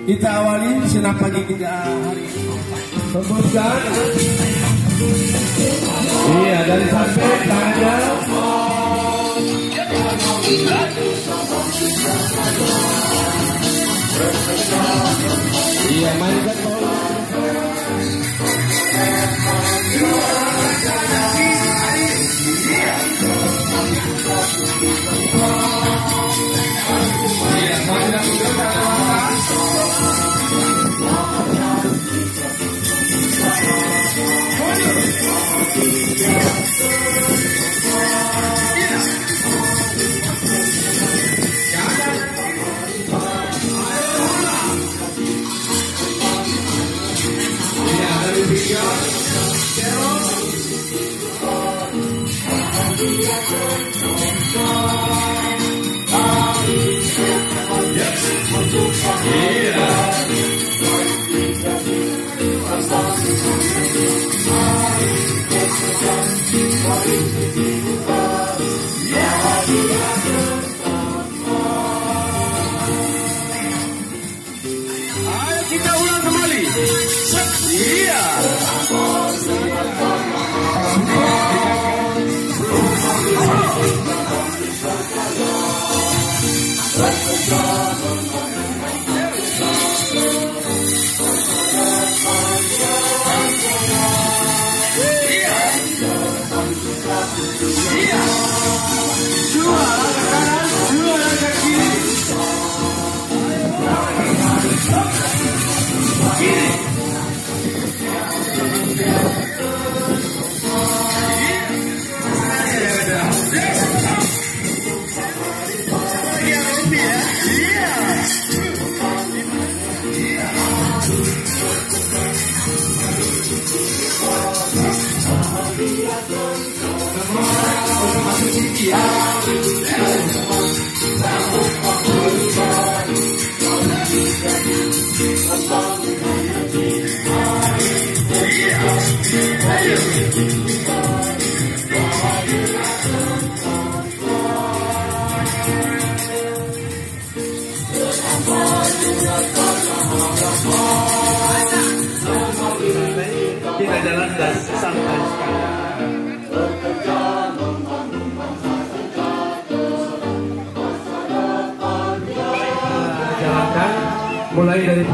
Kita awali senam pagi kita hari ini. Sebutkan. Iya, dari sampai tangannya. Iya, mainkan bola. Iya, mainkan bola. Ayo kita ulang kembali. Iya. Kita jalan dan santai sekali. Jalankan mulai dari